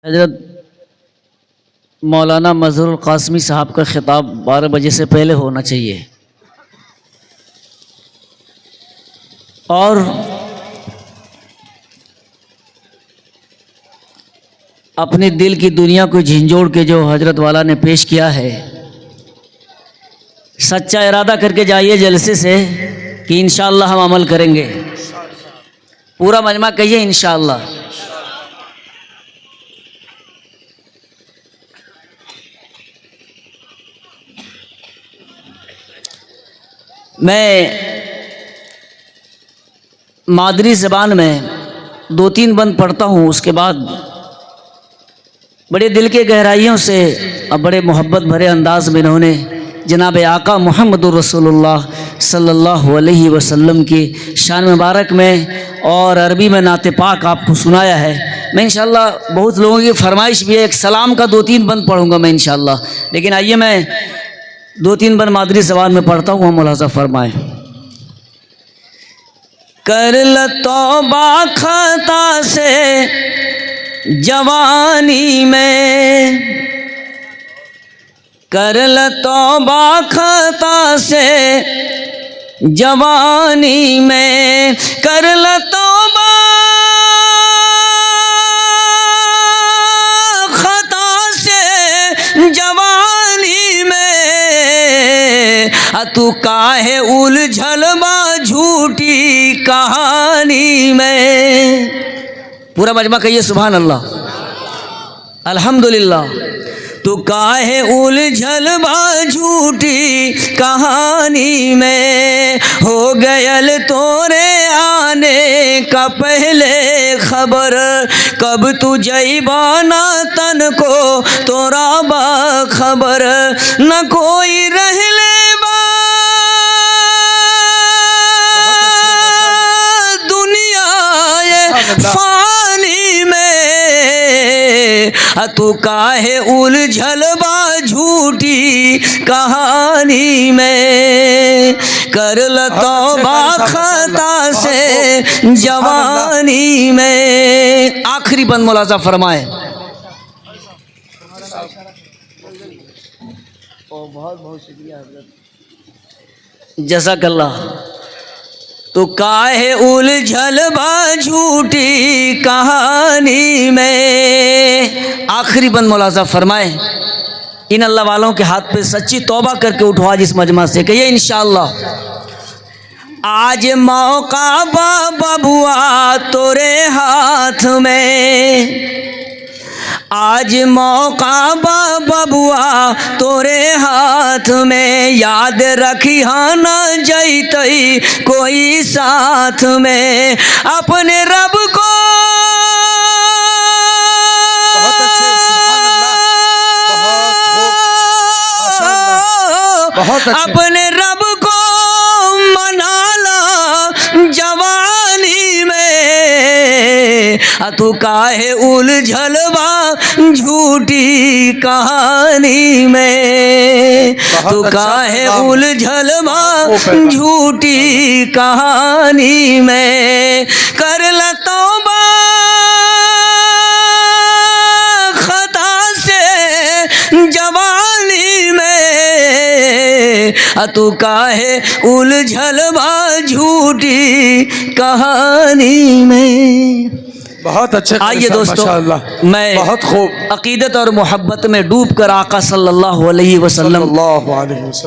हजरत मौलाना मजहरुल कासमी साहब का ख़िताब 12 बजे से पहले होना चाहिए और अपने दिल की दुनिया को झिंझोड़ के जो हजरत वाला ने पेश किया है, सच्चा इरादा करके जाइए जलसे से कि इंशाअल्लाह हम अमल करेंगे। पूरा मजमा कहिए इंशाअल्लाह। मैं मादरी ज़बान में 2-3 बंद पढ़ता हूँ, उसके बाद बड़े दिल के गहराइयों से और बड़े मोहब्बत भरे अंदाज में इन्होंने जनाब आका मुहम्मदुर रसूलुल्लाह सल्लल्लाहु अलैहि वसल्लम की शान मुबारक में और अरबी में नाते पाक आपको सुनाया है। मैं इंशाअल्लाह बहुत लोगों की फरमाइश भी है, एक सलाम का 2-3 बंद पढ़ूँगा मैं इंशाअल्लाह, लेकिन आइए मैं 2-3 बंद मादरी ज़बान में पढ़ता हूँ। मुलाज़ा फरमाए। कर ल तौबा खता से जवानी में, कर ल तौबा खता से जवानी में, कर ल तौबा खता से जवानी में, तू काहे उलझल बा झूठी कहानी में। पूरा मजमा कहिए सुभान अल्लाह अल्हम्दुलिल्लाह। तू काहे उलझल बा झूठी कहानी में, हो गयल तोरे आने का पहले खबर, कब तू जइबा ना तन को तोरा बा खबर, न कोई रहले बा दुनिया ये फानी में, तू काहे उलझल बा झूठी कहानी में। कर ल तौबा खता से जवानी में। आखिरी बंद मुलाज़ा फरमाए। बहुत बहुत शुक्रिया हज़रत, जज़ाकल्लाह। तो काहे उलझल बा झूठी कहानी में। आखिरी बंद मुलाज़ा फरमाए। इन अल्लाह वालों के हाथ पे सच्ची तौबा करके उठो आज इस मजमा से, कहिए इंशाअल्लाह। आज मौका बा बबुआ तोरे हाथ में, आज मौका बा बबुआ तोरे हाथ में, याद रखी हाँ न जैतई कोई साथ में, अपने रब को अपने रब को मनाला जवानी में, तू काहे उलझल बा झूठी कहानी में, तू काहे उलझल बा झूठी कहानी में। कर ल तौबा खता से जवानी में, तू काहे उलझल बा झूठी कहानी में। बहुत अच्छे। आइए दोस्तों, मैं बहुत खूब अकीदत और मोहब्बत में डूब कर आका सल्लल्लाहु अलैहि वसल्लम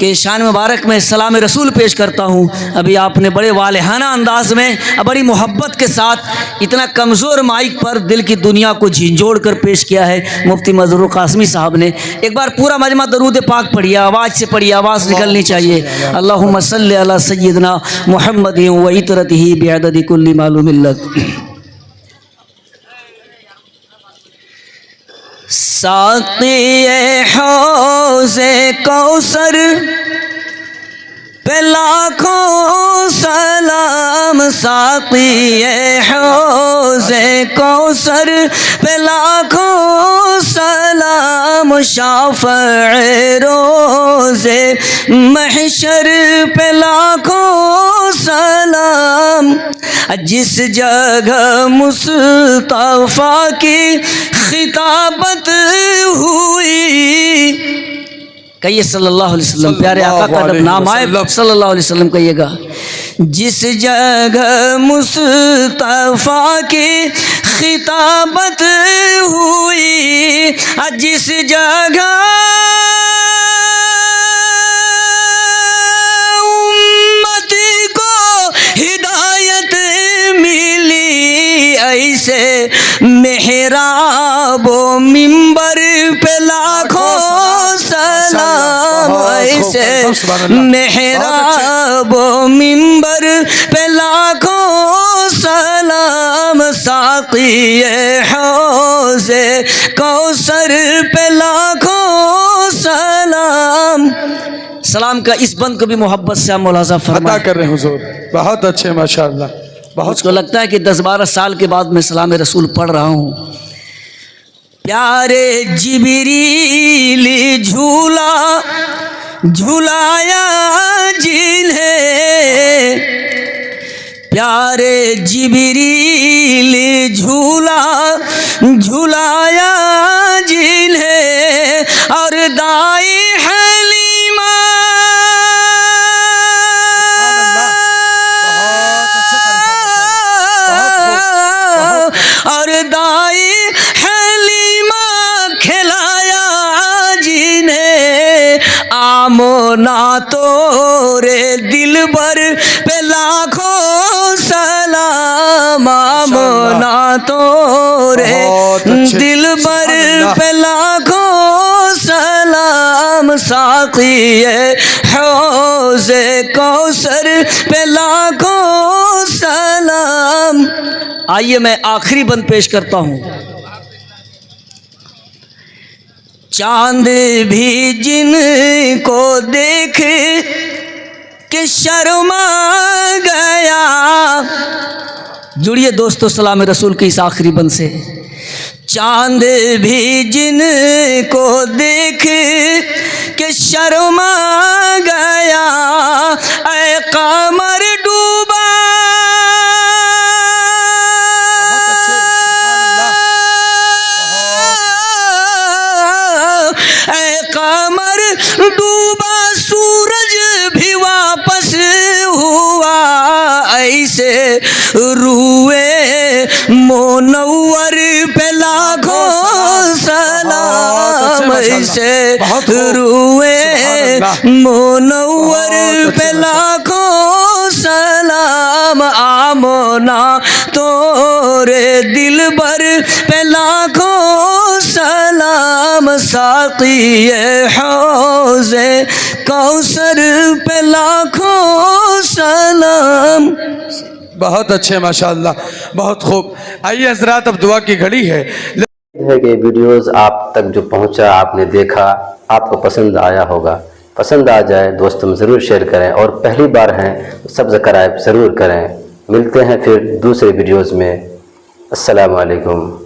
के शान मुबारक में सलाम रसूल पेश करता हूँ। अभी आपने बड़े वालेहाना अंदाज में बड़ी मोहब्बत के साथ इतना कमज़ोर माइक पर दिल की दुनिया को झिंझोड़ कर पेश किया है मुफ्ती मजहरुल कासमी साहब ने। एक बार पूरा मजमा दरूद पाक पढ़िए, आवाज़ से पढ़िए, आवाज़ निकलनी चाहिए। अल्लाहुम्मा सल्ली अला सय्यदना मुहम्मद व इतरतिही बिअददि कुल्ली मालूमिल्लक। साक़ी हौज़े कौसर पे लाखों सलाम, साक़ी हौज़े कौसर पे लाखों सलाम, शाफ़िए रोज़े महशर पे लाखों सलाम, जिस जगह मुस्तफ़ा की खिताबत हुई। कहिए सल्लल्लाहु अलैहि वसल्लम, प्यारे आका का जब नाम आए सल्लल्लाहु अलैहि वसल्लम कहिएगा। जिस जगह मुस्तफ़ा की खिताबत हुई, जिस जगह उम्मती को हिदायत मिली, ऐसे मेहराब मिंबर पे लाखों सलाम, ऐसे मेहराब मिंबर पे लाखों सलाम, साक़िए हौज़े कौसर पे लाखों सलाम। सलाम का इस बंद को भी मोहब्बत से हम मुलाज़ा फरमाएं कर रहे हैं हुज़ूर। बहुत अच्छे माशाअल्लाह। मुझको लगता है कि 10-12 साल के बाद मैं सलाम रसूल पढ़ रहा हूँ। प्यारे जिबरील झूला झुलाया जिन्हें, प्यारे जिबरील झूला झुलाया जिन्हें, और दाई हलीमा और दाई हलीमा खिलाया जिन्हें, आमोना तोरे दिलबर पे लाखों सलाम, आमोना तोरे दिलबर पे लाखों सलाम, साक़िए हौज़े कौसर पे लाखों सलाम। आइए मैं आखिरी बंद पेश करता हूँ। चांद भी जिनको देख के शर्मा गया, जुड़िए दोस्तों सलाम रसूल की इस आखिरी बंद से। चांद भी जिनको देख के शर्मा गया, ऐ कमर डूबा कमर डूबा, सूरज भी वापस हुआ, ऐसे रुए मोनव्वर पे लाखों सलाम, ऐसे रुए मोनव्वर पे लाखों सलाम, आमोना तोरे दिलबर पे लाखों सलाम, साक़िए हौज़े कौसर पे लाखों सलाम। बहुत अच्छे माशाअल्लाह, बहुत खूब। आइए हज़रात, अब दुआ की घड़ी है कि वीडियोस आप तक जो पहुंचा, आपने देखा, आपको पसंद आया होगा। पसंद आ जाए दोस्तों में ज़रूर शेयर करें, और पहली बार हैं तो सब्सक्राइब ज़रूर करें। मिलते हैं फिर दूसरे वीडियोस में। अस्सलामु अलैकुम।